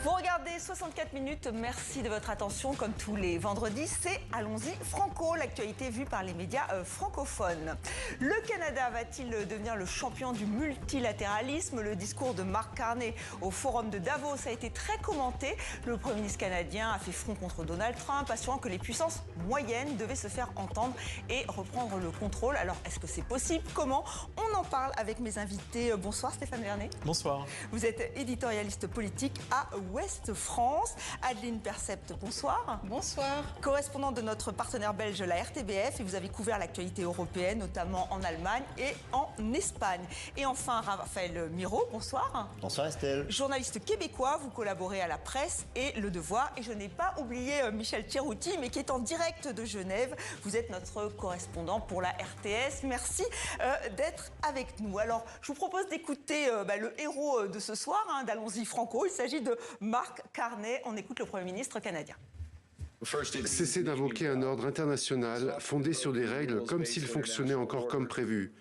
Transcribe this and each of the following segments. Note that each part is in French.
Vous regardez 64 minutes, merci de votre attention. Comme tous les vendredis, c'est Allons-y Franco, l'actualité vue par les médias francophones. Le Canada va-t-il devenir le champion du multilatéralisme? Le discours de Mark Carney au forum de Davos a été très commenté. Le Premier ministre canadien a fait front contre Donald Trump, assurant que les puissances moyennes devaient se faire entendre et reprendre le contrôle. Alors, est-ce que c'est possible? Comment? On en parle avec mes invités. Bonsoir Stéphane Vernet. Bonsoir. Vous êtes éditorialiste politique à Ouest France. Adeline Percept, bonsoir. Bonsoir. Correspondante de notre partenaire belge, la RTBF, et vous avez couvert l'actualité européenne, notamment en Allemagne et en Espagne. Et enfin, Raphaël Miro, bonsoir. Bonsoir Estelle. Journaliste québécois, vous collaborez à La Presse et Le Devoir. Et je n'ai pas oublié Michel Thirouty, mais qui est en direct de Genève. Vous êtes notre correspondant pour la RTS. Merci d'être avec nous. Alors, je vous propose d'écouter le héros de ce soir, d'Allons-y Franco. Il s'agit de Mark Carney. On écoute le Premier ministre canadien. Cessez d'invoquer un ordre international fondé sur des règles comme s'il fonctionnait encore comme prévu.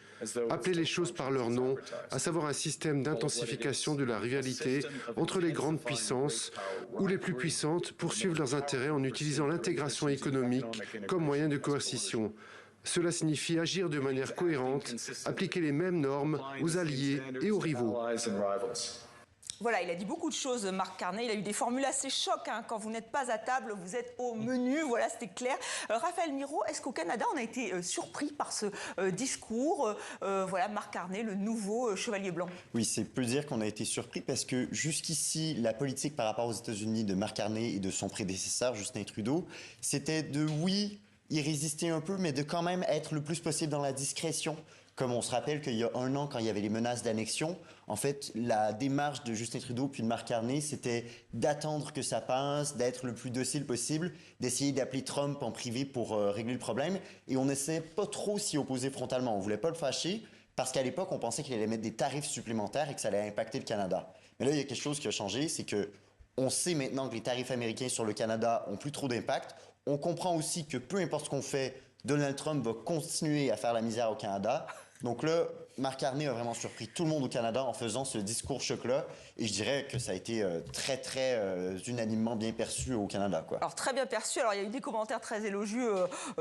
Appelez les choses par leur nom, à savoir un système d'intensification de la rivalité entre les grandes puissances où les plus puissantes poursuivent leurs intérêts en utilisant l'intégration économique comme moyen de coercition. Cela signifie agir de manière cohérente, appliquer les mêmes normes aux alliés et aux rivaux. Voilà, il a dit beaucoup de choses, Mark Carney. Il a eu des formules assez chocs. Quand vous n'êtes pas à table, vous êtes au menu. Voilà, c'était clair. Raphaël Miro, est-ce qu'au Canada, on a été surpris par ce discours? Voilà, Mark Carney, le nouveau chevalier blanc. Oui, c'est peu dire qu'on a été surpris parce que jusqu'ici, la politique par rapport aux États-Unis de Mark Carney et de son prédécesseur, Justin Trudeau, c'était de, oui, y résister un peu, mais de quand même être le plus possible dans la discrétion. Comme on se rappelle qu'il y a un an, quand il y avait les menaces d'annexion, en fait, la démarche de Justin Trudeau puis de Mark Carney, c'était d'attendre que ça passe, d'être le plus docile possible, d'essayer d'appeler Trump en privé pour régler le problème. Et on n'essayait pas trop s'y opposer frontalement. On voulait pas le fâcher parce qu'à l'époque, on pensait qu'il allait mettre des tarifs supplémentaires et que ça allait impacter le Canada. Mais là, il y a quelque chose qui a changé, c'est que on sait maintenant que les tarifs américains sur le Canada ont plus trop d'impact. On comprend aussi que peu importe ce qu'on fait, Donald Trump va continuer à faire la misère au Canada. Donc là, Mark Carney a vraiment surpris tout le monde au Canada en faisant ce discours choc-là. Et je dirais que ça a été très unanimement bien perçu au Canada, quoi. Alors, très bien perçu. Alors, il y a eu des commentaires très élogieux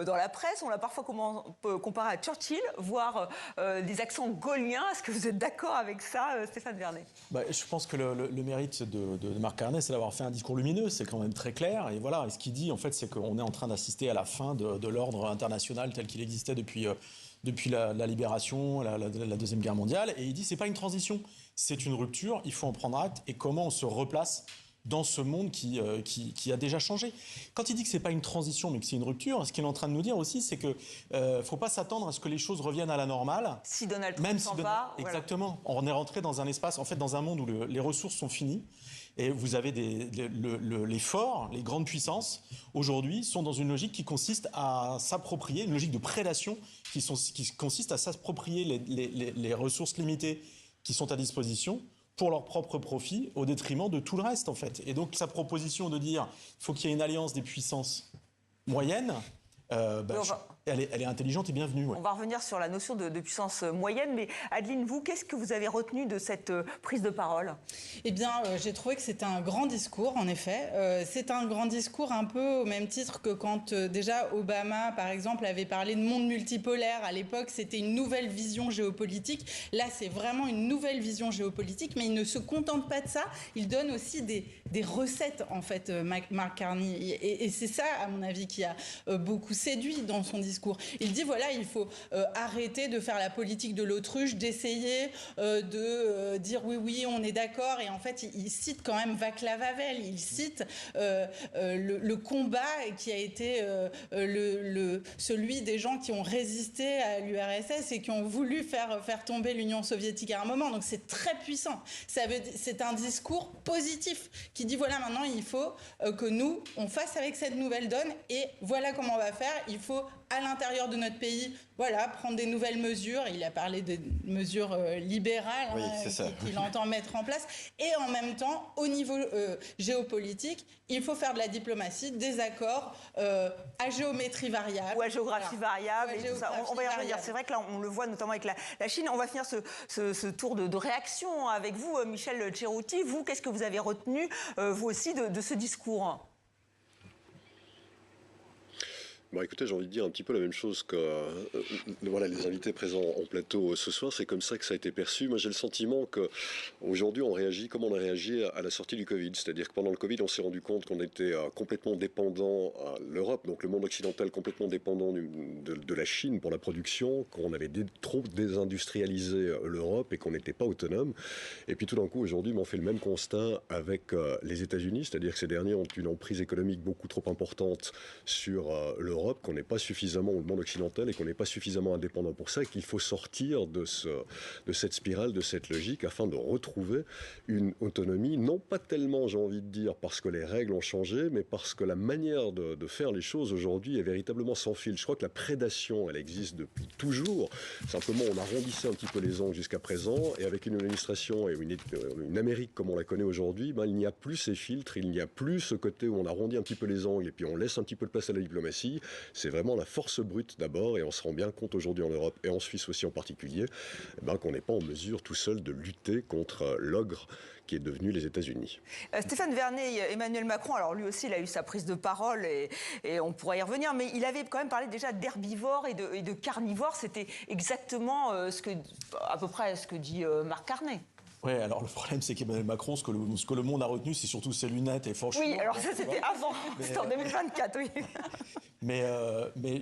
dans la presse. On l'a parfois comparé à Churchill, voire des accents gaulliens. Est-ce que vous êtes d'accord avec ça, Stéphane Vernet? Je pense que le mérite de Mark Carney, c'est d'avoir fait un discours lumineux. C'est quand même très clair. Et voilà, et ce qu'il dit, en fait, c'est qu'on est en train d'assister à la fin de l'ordre international tel qu'il existait depuis la libération, la Deuxième Guerre mondiale. Et il dit, c'est pas une transition, c'est une rupture, il faut en prendre acte. Et comment on se replace dans ce monde qui a déjà changé. Quand il dit que c'est pas une transition, mais que c'est une rupture, ce qu'il est en train de nous dire aussi, c'est que faut pas s'attendre à ce que les choses reviennent à la normale. Si Donald Trump s'en va... Exactement. Voilà. On est rentré dans un espace, en fait, dans un monde où les ressources sont finies. Et vous avez les forts, les grandes puissances, aujourd'hui, sont dans une logique qui consiste à s'approprier, une logique de prédation qui consiste à s'approprier les ressources limitées qui sont à disposition pour leur propre profit, au détriment de tout le reste, en fait. Et donc, sa proposition de dire qu'il faut qu'il y ait une alliance des puissances moyennes, elle est intelligente et bienvenue. Ouais. On va revenir sur la notion de puissance moyenne, mais Adeline, vous, qu'est-ce que vous avez retenu de cette prise de parole? Eh bien, j'ai trouvé que c'était un grand discours, en effet. C'est un grand discours un peu au même titre que quand déjà Obama, par exemple, avait parlé de monde multipolaire. À l'époque, c'était une nouvelle vision géopolitique. Là, c'est vraiment une nouvelle vision géopolitique, mais il ne se contente pas de ça. Il donne aussi des recettes, en fait, Mark Carney. Et c'est ça, à mon avis, qui a beaucoup séduit dans son discours. Il dit, voilà, il faut arrêter de faire la politique de l'autruche, d'essayer de dire oui, on est d'accord. Et en fait, il cite quand même Václav Havel. Il cite le combat qui a été celui des gens qui ont résisté à l'URSS et qui ont voulu faire tomber l'Union soviétique à un moment. Donc c'est très puissant. C'est un discours positif qui dit, voilà, maintenant, il faut que nous, on fasse avec cette nouvelle donne et voilà comment on va faire. Il faut à l'intérieur de notre pays, voilà, prendre des nouvelles mesures. Il a parlé des mesures libérales qu'il entend mettre en place. Et en même temps, au niveau géopolitique, il faut faire de la diplomatie, des accords à géométrie variable. Ou à géographie variable. Et tout ça. On va y revenir. C'est vrai que là, on le voit notamment avec la Chine. On va finir ce tour de réaction avec vous, Michel Cerutti. Vous, qu'est-ce que vous avez retenu, vous aussi, de ce discours ? Bon, écoutez, j'ai envie de dire un petit peu la même chose que voilà, les invités présents en plateau ce soir. C'est comme ça que ça a été perçu. Moi, j'ai le sentiment qu'aujourd'hui, on réagit comme on a réagi à la sortie du Covid. C'est-à-dire que pendant le Covid, on s'est rendu compte qu'on était complètement dépendant, l'Europe, donc le monde occidental, complètement dépendant de la Chine pour la production, qu'on avait trop désindustrialisé l'Europe et qu'on n'était pas autonome. Et puis tout d'un coup, aujourd'hui, on fait le même constat avec les États-Unis. C'est-à-dire que ces derniers ont une emprise économique beaucoup trop importante sur l'Europe, qu'on n'est pas suffisamment, le monde occidental, et qu'on n'est pas suffisamment indépendant pour ça, et qu'il faut sortir de cette spirale, de cette logique, afin de retrouver une autonomie, non pas tellement, j'ai envie de dire, parce que les règles ont changé, mais parce que la manière de faire les choses aujourd'hui est véritablement sans fil. Je crois que la prédation, elle existe depuis toujours. Simplement, on arrondissait un petit peu les angles jusqu'à présent, et avec une administration et une Amérique comme on la connaît aujourd'hui, il n'y a plus ces filtres, il n'y a plus ce côté où on arrondit un petit peu les angles, et puis on laisse un petit peu de place à la diplomatie. C'est vraiment la force brute d'abord, et on se rend bien compte aujourd'hui en Europe, et en Suisse aussi en particulier, qu'on n'est pas en mesure tout seul de lutter contre l'ogre qui est devenu les États-Unis. Stéphane Vernet, Emmanuel Macron, alors lui aussi il a eu sa prise de parole et on pourra y revenir, mais il avait quand même parlé déjà d'herbivores et de carnivores. C'était exactement à peu près ce que dit Marc Carnet. Oui, alors le problème, c'est qu'Emmanuel Macron, ce que le monde a retenu, c'est surtout ses lunettes et franchement... Oui, alors ça, c'était avant. C'était en 2024, oui. Mais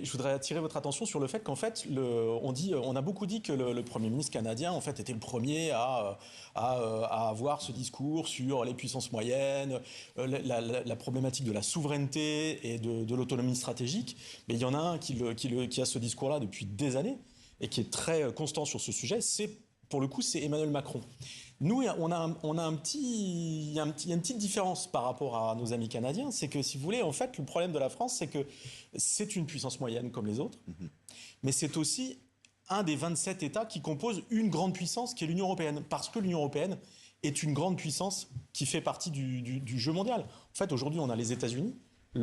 je voudrais attirer votre attention sur le fait qu'en fait, on a beaucoup dit que le Premier ministre canadien, en fait, était le premier à avoir ce discours sur les puissances moyennes, la problématique de la souveraineté et de l'autonomie stratégique. Mais il y en a un qui a ce discours-là depuis des années et qui est très constant sur ce sujet. Pour le coup, c'est Emmanuel Macron. Nous, il y a une petite différence par rapport à nos amis canadiens. C'est que, si vous voulez, en fait, le problème de la France, c'est que c'est une puissance moyenne comme les autres, mais c'est aussi un des 27 États qui composent une grande puissance qui est l'Union européenne, parce que l'Union européenne est une grande puissance qui fait partie du jeu mondial. En fait, aujourd'hui, on a les États-Unis, les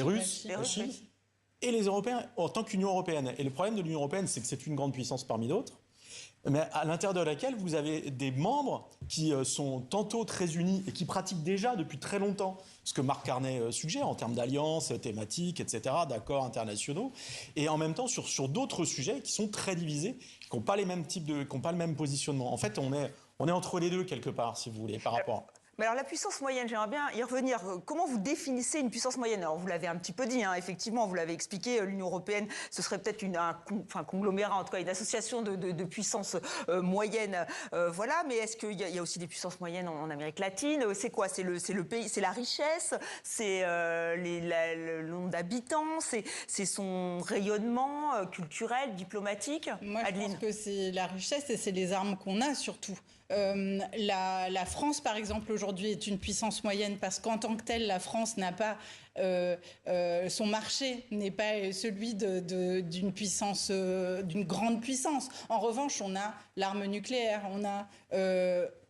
Russes, la Chine, et les Européens en tant qu'Union européenne. Et le problème de l'Union européenne, c'est que c'est une grande puissance parmi d'autres, mais à l'intérieur de laquelle vous avez des membres qui sont tantôt très unis et qui pratiquent déjà depuis très longtemps ce que Marc Carnet suggère en termes d'alliances thématiques, etc., d'accords internationaux, et en même temps sur d'autres sujets qui sont très divisés, qui n'ont pas les mêmes types qui n'ont pas le même positionnement. En fait, on est entre les deux quelque part, si vous voulez, par rapport. Mais alors la puissance moyenne, j'aimerais bien y revenir. Comment vous définissez une puissance moyenne? Alors vous l'avez un petit peu dit, effectivement, vous l'avez expliqué, l'Union européenne, ce serait peut-être un conglomérat, en tout cas une association de puissances moyennes, voilà. Mais est-ce qu'il y a aussi des puissances moyennes en Amérique latine? C'est quoi? C'est le pays, c'est la richesse, c'est le nombre d'habitants, c'est son rayonnement culturel, diplomatique? Moi, je pense que c'est la richesse et c'est les armes qu'on a surtout. La France, par exemple, aujourd'hui est une puissance moyenne parce qu'en tant que telle, la France n'a pas son marché n'est pas celui d'une puissance, d'une grande puissance. En revanche, on a l'arme nucléaire, on a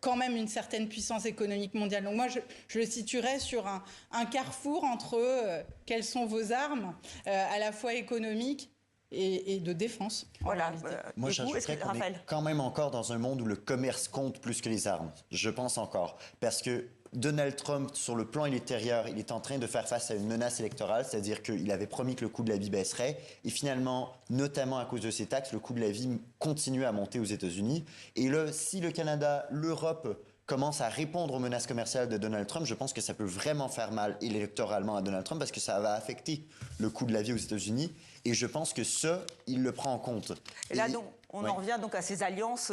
quand même une certaine puissance économique mondiale. Donc moi, je le situerais sur un carrefour entre quelles sont vos armes, à la fois économiques et de défense. Voilà. Moi, j'ajouterais qu'on est quand même encore dans un monde où le commerce compte plus que les armes. Je pense encore. Parce que Donald Trump, sur le plan intérieur, il est en train de faire face à une menace électorale, c'est-à-dire qu'il avait promis que le coût de la vie baisserait. Et finalement, notamment à cause de ces taxes, le coût de la vie continue à monter aux États-Unis. Et là, si le Canada, l'Europe commence à répondre aux menaces commerciales de Donald Trump, je pense que ça peut vraiment faire mal électoralement à Donald Trump parce que ça va affecter le coût de la vie aux États-Unis. Et je pense que ça, il le prend en compte. Et là, donc, on en revient donc à ces alliances,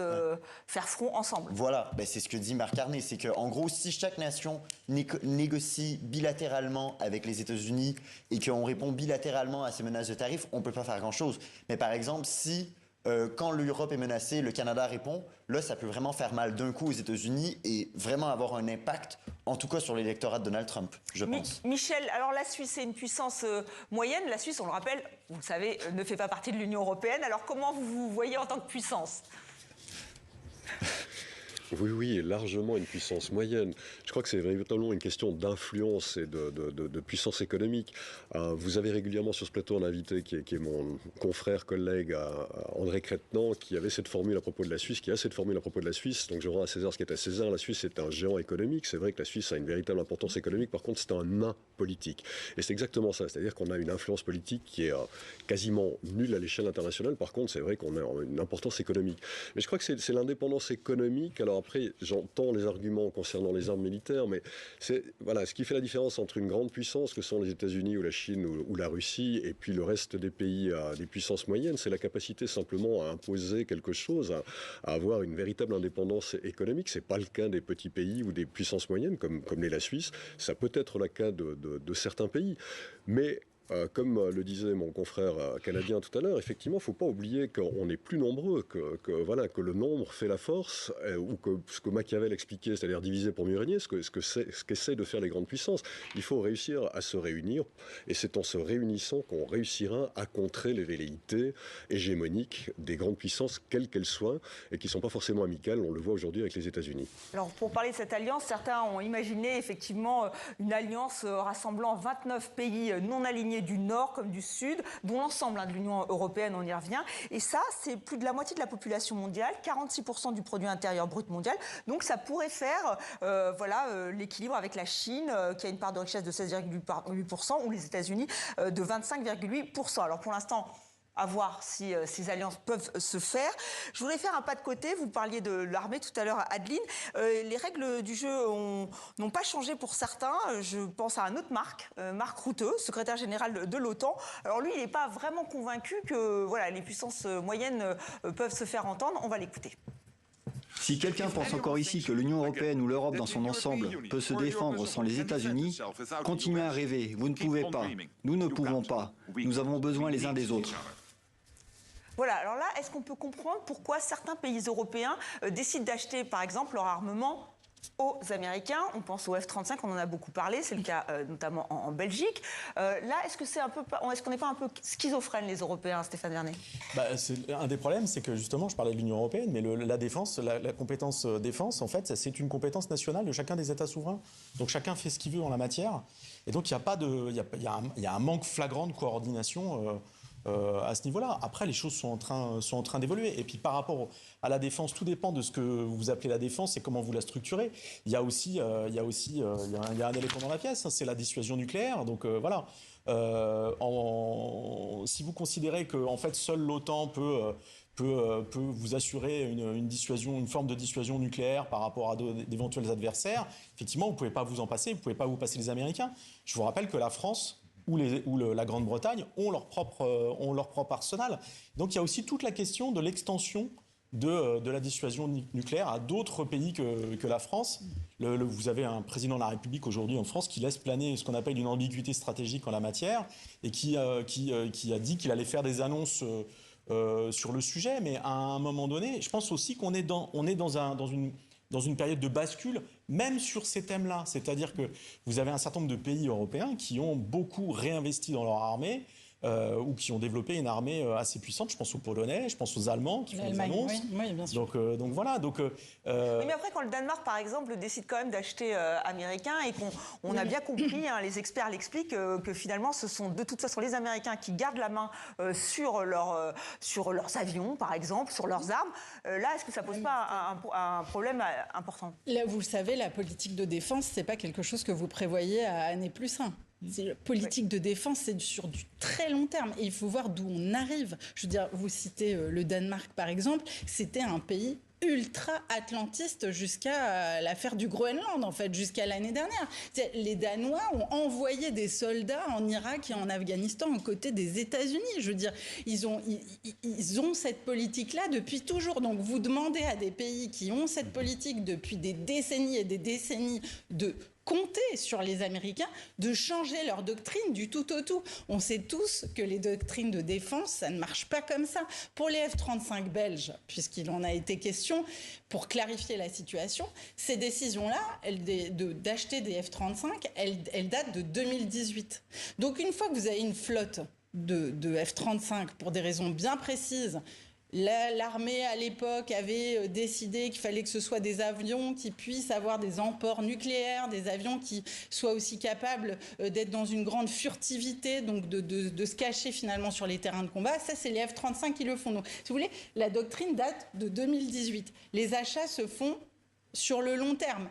faire front ensemble. Voilà, c'est ce que dit Marc Carnet. C'est qu'en gros, si chaque nation négocie bilatéralement avec les États-Unis et qu'on répond bilatéralement à ces menaces de tarifs, on ne peut pas faire grand-chose. Mais par exemple, si quand l'Europe est menacée, le Canada répond, là, ça peut vraiment faire mal d'un coup aux États-Unis et vraiment avoir un impact En tout cas sur l'électorat de Donald Trump, je pense. Michel, alors la Suisse est une puissance moyenne. La Suisse, on le rappelle, vous le savez, ne fait pas partie de l'Union européenne. Alors comment vous vous voyez en tant que puissance ? Oui, largement une puissance moyenne. Je crois que c'est véritablement une question d'influence et de puissance économique. Vous avez régulièrement sur ce plateau un invité qui est mon confrère, collègue André Crétenant, qui avait cette formule à propos de la Suisse, qui a cette formule à propos de la Suisse. Donc je rends à César ce qui est à César. La Suisse est un géant économique. C'est vrai que la Suisse a une véritable importance économique. Par contre, c'est un nain politique. Et c'est exactement ça. C'est-à-dire qu'on a une influence politique qui est quasiment nulle à l'échelle internationale. Par contre, c'est vrai qu'on a une importance économique. Mais je crois que c'est l'indépendance économique. Alors après, j'entends les arguments concernant les armes militaires, mais voilà, ce qui fait la différence entre une grande puissance que sont les États-Unis ou la Chine ou la Russie et puis le reste des pays des puissances moyennes, c'est la capacité simplement à imposer quelque chose, à avoir une véritable indépendance économique. C'est pas le cas des petits pays ou des puissances moyennes comme l'est la Suisse. Ça peut être le cas de certains pays, mais comme le disait mon confrère canadien tout à l'heure, effectivement, il ne faut pas oublier qu'on est plus nombreux, que le nombre fait la force, ou que ce que Machiavel expliquait, c'est-à-dire diviser pour mieux régner, ce qu'essaient de faire les grandes puissances. Il faut réussir à se réunir, et c'est en se réunissant qu'on réussira à contrer les velléités hégémoniques des grandes puissances, quelles qu'elles soient, et qui ne sont pas forcément amicales. On le voit aujourd'hui avec les États-Unis. Alors, pour parler de cette alliance, certains ont imaginé effectivement une alliance rassemblant 29 pays non alignés du Nord comme du Sud, dont l'ensemble de l'Union européenne, on y revient. Et ça, c'est plus de la moitié de la population mondiale, 46% du produit intérieur brut mondial. Donc ça pourrait faire l'équilibre avec la Chine, qui a une part de richesse de 16,8%, ou les États-Unis de 25,8%. Alors pour l'instant, à voir si ces alliances peuvent se faire. Je voudrais faire un pas de côté. Vous parliez de l'armée tout à l'heure, Adeline. Les règles du jeu n'ont pas changé pour certains. Je pense à un autre Marc Rutte, secrétaire général de l'OTAN. Alors lui, il n'est pas vraiment convaincu que les puissances moyennes peuvent se faire entendre. On va l'écouter. Si quelqu'un pense encore ici que l'Union européenne ou l'Europe dans son ensemble peut se défendre sans les États-Unis, continuez à rêver. Vous ne pouvez pas. Nous ne pouvons pas. Nous avons besoin les uns des autres. Voilà, alors là, est-ce qu'on peut comprendre pourquoi certains pays européens décident d'acheter, par exemple, leur armement aux Américains? On pense au F-35, on en a beaucoup parlé, c'est le cas notamment en Belgique. Là, est-ce qu'on n'est pas un peu schizophrènes, les Européens, Stéphane Vernet? Un des problèmes, c'est que justement, je parlais de l'Union européenne, mais la défense, la compétence défense, en fait, c'est une compétence nationale de chacun des États souverains. Donc chacun fait ce qu'il veut en la matière. Et donc, il y a un manque flagrant de coordination à ce niveau-là. Après, les choses sont en train d'évoluer. Et puis, par rapport à la défense, tout dépend de ce que vous appelez la défense et comment vous la structurez. Il y a un élément dans la pièce, hein, c'est la dissuasion nucléaire. Donc, voilà. Si vous considérez que, en fait, seule l'OTAN peut vous assurer une forme de dissuasion nucléaire par rapport à d'éventuels adversaires, effectivement, vous ne pouvez pas vous en passer, vous ne pouvez pas vous passer les Américains. Je vous rappelle que la France ou la Grande-Bretagne ont leur propre arsenal. Donc il y a aussi toute la question de l'extension de la dissuasion nucléaire à d'autres pays que la France. Vous avez un président de la République aujourd'hui en France qui laisse planer ce qu'on appelle une ambiguïté stratégique en la matière et qui a dit qu'il allait faire des annonces sur le sujet. Mais à un moment donné, je pense aussi qu'on est dans une période de bascule, même sur ces thèmes-là. C'est-à-dire que vous avez un certain nombre de pays européens qui ont beaucoup réinvesti dans leur armée ou qui ont développé une armée assez puissante. Je pense aux Polonais, je pense aux Allemands qui font des annonces. Oui, bien sûr. Donc voilà. Mais après, quand le Danemark, par exemple, décide quand même d'acheter américain et qu'on a bien compris, hein, les experts l'expliquent, que finalement, ce sont de toute façon les Américains qui gardent la main sur leurs avions, par exemple, sur leurs armes. Là, est-ce que ça pose pas un problème important? Là, vous le savez, la politique de défense, c'est pas quelque chose que vous prévoyez à année plus 1. La politique de défense, c'est sur du très long terme. Et il faut voir d'où on arrive. Je veux dire, vous citez le Danemark, par exemple. C'était un pays ultra-atlantiste jusqu'à l'affaire du Groenland, en fait, jusqu'à l'année dernière. Les Danois ont envoyé des soldats en Irak et en Afghanistan aux côtés des États-Unis. Je veux dire, ils ont cette politique-là depuis toujours. Donc, vous demandez à des pays qui ont cette politique depuis des décennies et des décennies de compter sur les Américains de changer leur doctrine du tout au tout. On sait tous que les doctrines de défense, ça ne marche pas comme ça. Pour les F-35 belges, puisqu'il en a été question, pour clarifier la situation, ces décisions-là, d'acheter des F-35, elles datent de 2018. Donc une fois que vous avez une flotte de F-35 pour des raisons bien précises, l'armée à l'époque avait décidé qu'il fallait que ce soit des avions qui puissent avoir des emports nucléaires, des avions qui soient aussi capables d'être dans une grande furtivité, donc de se cacher finalement sur les terrains de combat. Ça, c'est les F-35 qui le font. Donc, si vous voulez, la doctrine date de 2018. Les achats se font sur le long terme.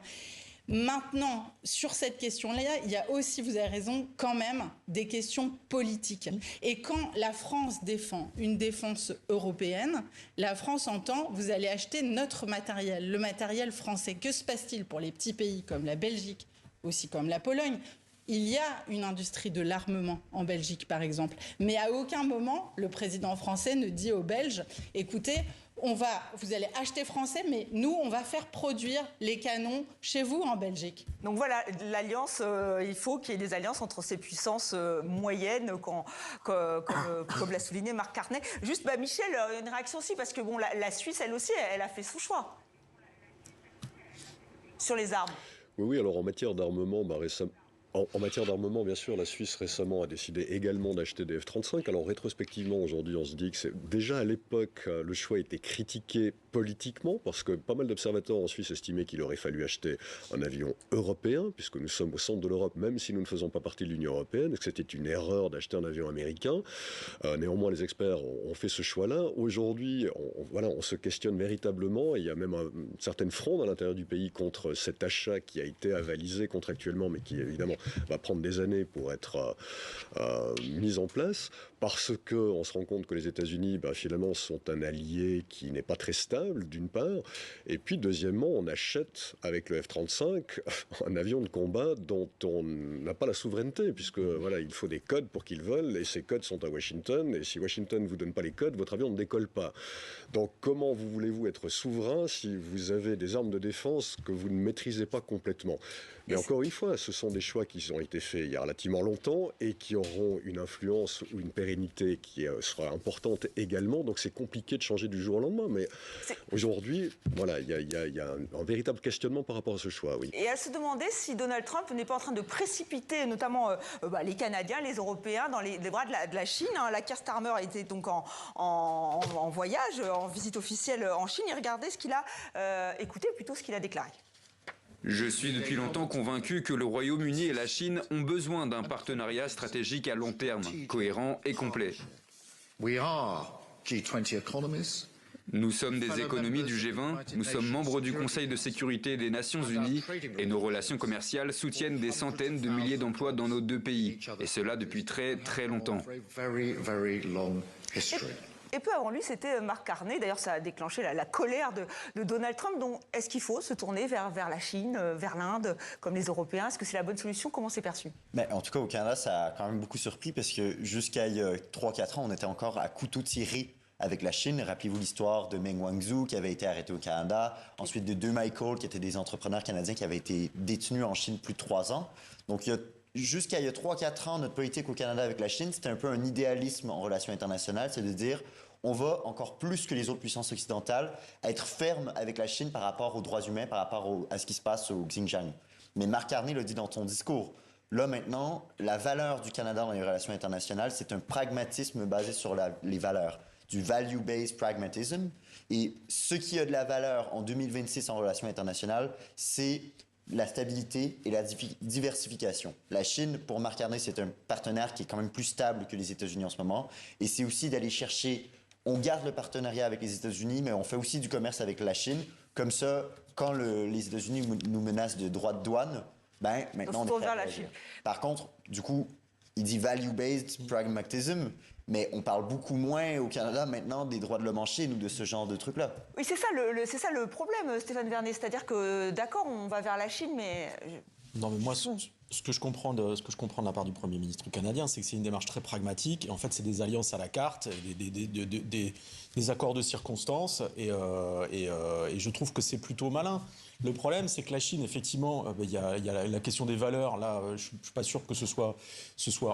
Maintenant, sur cette question-là, il y a aussi, vous avez raison, quand même des questions politiques. Et quand la France défend une défense européenne, la France entend, vous allez acheter notre matériel, le matériel français. Que se passe-t-il pour les petits pays comme la Belgique, aussi comme la Pologne ? Il y a une industrie de l'armement en Belgique, par exemple. Mais à aucun moment, le président français ne dit aux Belges, écoutez, vous allez acheter français, mais nous, on va faire produire les canons chez vous en Belgique. Donc voilà, l'alliance, il faut qu'il y ait des alliances entre ces puissances moyennes, comme l'a souligné Marc Carnet. Juste, Michel, une réaction aussi, parce que bon, la Suisse, elle aussi, elle a fait son choix sur les armes. Oui, alors en matière d'armement, récemment... En matière d'armement, bien sûr, la Suisse récemment a décidé également d'acheter des F-35. Alors rétrospectivement, aujourd'hui, on se dit que déjà à l'époque, le choix était critiqué politiquement, parce que pas mal d'observateurs en Suisse estimaient qu'il aurait fallu acheter un avion européen, puisque nous sommes au centre de l'Europe, même si nous ne faisons pas partie de l'Union européenne, et que c'était une erreur d'acheter un avion américain. Néanmoins, les experts ont fait ce choix-là. Aujourd'hui, on se questionne véritablement, et il y a même une certaine fronde à l'intérieur du pays contre cet achat qui a été avalisé contractuellement, mais qui évidemment va prendre des années pour être mise en place, parce qu'on se rend compte que les États-Unis, finalement, sont un allié qui n'est pas très stable, d'une part, et puis, deuxièmement, on achète avec le F-35 un avion de combat dont on n'a pas la souveraineté, puisque, il faut des codes pour qu'il vole, et ces codes sont à Washington, et si Washington ne vous donne pas les codes, votre avion ne décolle pas. Donc, comment voulez-vous être souverain si vous avez des armes de défense que vous ne maîtrisez pas complètement ? Mais encore une fois, ce sont des choix qui ont été faits il y a relativement longtemps et qui auront une influence ou une pérennité qui sera importante également. Donc c'est compliqué de changer du jour au lendemain. Mais aujourd'hui, il y a un véritable questionnement par rapport à ce choix. Oui. Et à se demander si Donald Trump n'est pas en train de précipiter notamment les Canadiens, les Européens dans les bras de la Chine. La Keir Starmer était donc en voyage, en visite officielle en Chine. Et regardez ce qu'il a écouté, plutôt ce qu'il a déclaré. Je suis depuis longtemps convaincu que le Royaume-Uni et la Chine ont besoin d'un partenariat stratégique à long terme, cohérent et complet. Nous sommes des économies du G20, nous sommes membres du Conseil de sécurité des Nations Unies et nos relations commerciales soutiennent des centaines de milliers d'emplois dans nos deux pays, et cela depuis très très longtemps. Et peu avant lui, c'était Marc Carnet. D'ailleurs, ça a déclenché la colère de Donald Trump. Donc, est-ce qu'il faut se tourner vers la Chine, vers l'Inde, comme les Européens ? Est-ce que c'est la bonne solution ? Comment c'est perçu ? En tout cas, au Canada, ça a quand même beaucoup surpris parce que jusqu'à il y a 3-4 ans, on était encore à couteau tiré avec la Chine. Rappelez-vous l'histoire de Meng Wanzhou qui avait été arrêté au Canada, ensuite de deux Michael qui étaient des entrepreneurs canadiens qui avaient été détenus en Chine plus de 3 ans. Donc, jusqu'à il y a 3-4 ans, notre politique au Canada avec la Chine, c'était un peu un idéalisme en relations internationales, c'est de dire on va encore plus que les autres puissances occidentales être ferme avec la Chine par rapport aux droits humains, par rapport à ce qui se passe au Xinjiang. Mais Marc Carney l'a dit dans son discours. Là, maintenant, la valeur du Canada dans les relations internationales, c'est un pragmatisme basé sur les valeurs, du value-based pragmatism. Et ce qui a de la valeur en 2026 en relations internationales, c'est la stabilité et la diversification. La Chine, pour Marc Carney, c'est un partenaire qui est quand même plus stable que les États-Unis en ce moment. Et c'est aussi d'aller chercher... On garde le partenariat avec les États-Unis, mais on fait aussi du commerce avec la Chine. Comme ça, quand les États-Unis nous menacent de droits de douane, maintenant on est prêt à agir. Par contre, du coup, il dit value-based pragmatism, mais on parle beaucoup moins au Canada maintenant des droits de l'homme en Chine ou de ce genre de trucs-là. Oui, c'est ça le problème, Stéphane Vernet. C'est-à-dire que, d'accord, on va vers la Chine, mais... Non, mais moi, ce que je comprends de la part du Premier ministre canadien, c'est que c'est une démarche très pragmatique. Et en fait, c'est des alliances à la carte, des accords de circonstances. Et je trouve que c'est plutôt malin. Le problème, c'est que la Chine, effectivement, il y a la question des valeurs. Là, je suis pas sûr que ce soit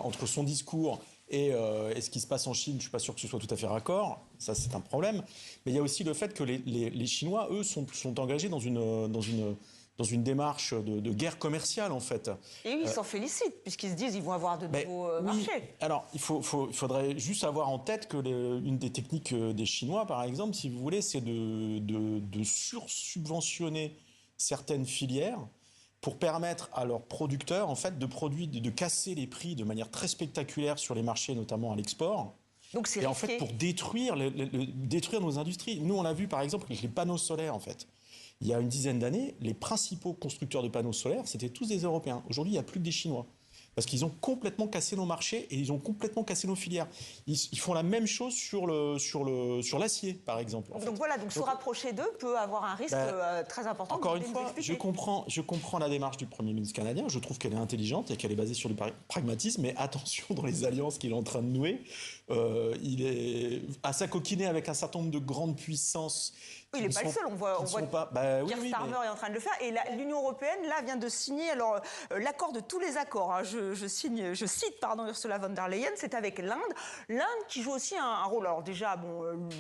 entre son discours et ce qui se passe en Chine, je suis pas sûr que ce soit tout à fait raccord. Ça, c'est un problème. Mais il y a aussi le fait que les Chinois, eux, sont engagés dans une démarche de guerre commerciale, en fait. Et oui, ils s'en félicitent, puisqu'ils se disent qu'ils vont avoir de nouveaux marchés. Alors, il faudrait juste avoir en tête que une des techniques des Chinois, par exemple, si vous voulez, c'est de sursubventionner certaines filières pour permettre à leurs producteurs, en fait, de casser les prix de manière très spectaculaire sur les marchés, notamment à l'export. Donc c'est risqué. En fait, pour détruire nos industries. Nous, on l'a vu, par exemple, avec les panneaux solaires, en fait. Il y a une dizaine d'années, les principaux constructeurs de panneaux solaires, c'était tous des Européens. Aujourd'hui, il n'y a plus que des Chinois. Parce qu'ils ont complètement cassé nos marchés et ils ont complètement cassé nos filières. Ils font la même chose sur l'acier, par exemple. Donc voilà, se rapprocher d'eux peut avoir un risque très important. Encore une fois, je comprends la démarche du Premier ministre canadien. Je trouve qu'elle est intelligente et qu'elle est basée sur du pragmatisme. Mais attention, dans les alliances qu'il est en train de nouer, il est à s'acoquiner avec un certain nombre de grandes puissances. Oui, il n'est pas le seul, on voit Keir Starmer est en train de le faire. Et l'Union européenne, là, vient de signer l'accord de tous les accords. Hein. Je cite Ursula von der Leyen, c'est avec l'Inde. L'Inde qui joue aussi un rôle. Alors déjà,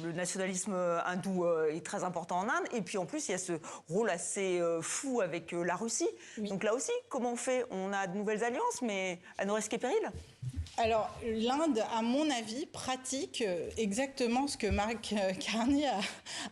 le nationalisme hindou est très important en Inde. Et puis en plus, il y a ce rôle assez fou avec la Russie. Oui. Donc là aussi, comment on fait? On a de nouvelles alliances, mais à nos risques et périls. Alors, l'Inde, à mon avis, pratique exactement ce que Mark Carney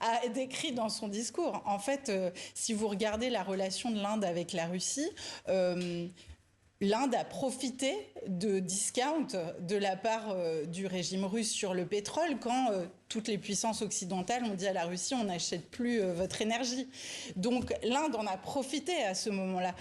a décrit dans son discours. En fait, si vous regardez la relation de l'Inde avec la Russie, l'Inde a profité de discount de la part du régime russe sur le pétrole quand toutes les puissances occidentales ont dit à la Russie « on n'achète plus votre énergie ». Donc, l'Inde en a profité à ce moment-là.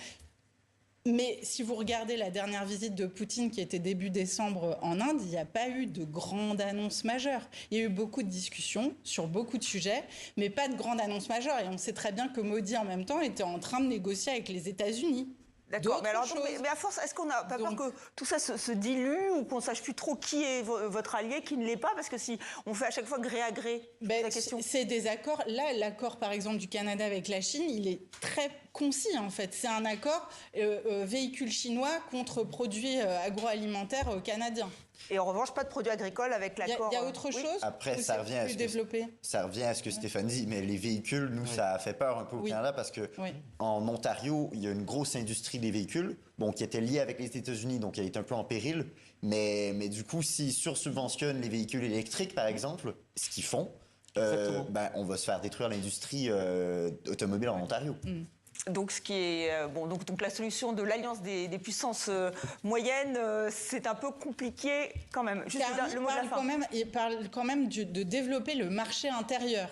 Mais si vous regardez la dernière visite de Poutine qui était début décembre en Inde, il n'y a pas eu de grande annonce majeure. Il y a eu beaucoup de discussions sur beaucoup de sujets, mais pas de grande annonce majeure. Et on sait très bien que Modi, en même temps, était en train de négocier avec les États-Unis. D'accord, mais à force, est-ce qu'on n'a pas peur que tout ça se dilue ou qu'on ne sache plus trop qui est votre allié, qui ne l'est pas? Parce que si on fait à chaque fois gré à gré, la question. C'est des accords. Là, l'accord, par exemple, du Canada avec la Chine, il est très concis, en fait. C'est un accord véhicule chinois contre produits agroalimentaires canadiens. Et en revanche, pas de produits agricoles avec l'accord. Il y a autre chose. Après, ça revient à ce que Stéphane dit, mais les véhicules, nous, ça fait peur un peu au Canada parce que en Ontario, il y a une grosse industrie des véhicules, qui était liée avec les États-Unis, donc elle est un peu en péril. Mais du coup, s'ils sursubventionnent les véhicules électriques, par exemple, ce qu'ils font, on va se faire détruire l'industrie automobile en Ontario. Donc, donc la solution de l'alliance des puissances moyennes, c'est un peu compliqué quand même. Juste le mot de la fin. Il parle quand même de développer le marché intérieur.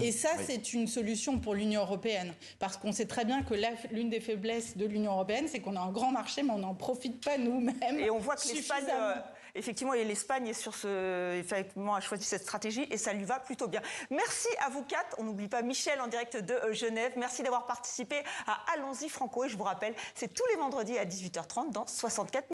Et ça, c'est une solution pour l'Union européenne. Parce qu'on sait très bien que l'une des faiblesses de l'Union européenne, c'est qu'on a un grand marché, mais on n'en profite pas nous-mêmes. Et on voit que l'Espagne... Effectivement, l'Espagne a choisi cette stratégie et ça lui va plutôt bien. Merci à vous quatre. On n'oublie pas Michel en direct de Genève. Merci d'avoir participé à Allons-y Franco. Et je vous rappelle, c'est tous les vendredis à 18h30 dans 64 minutes.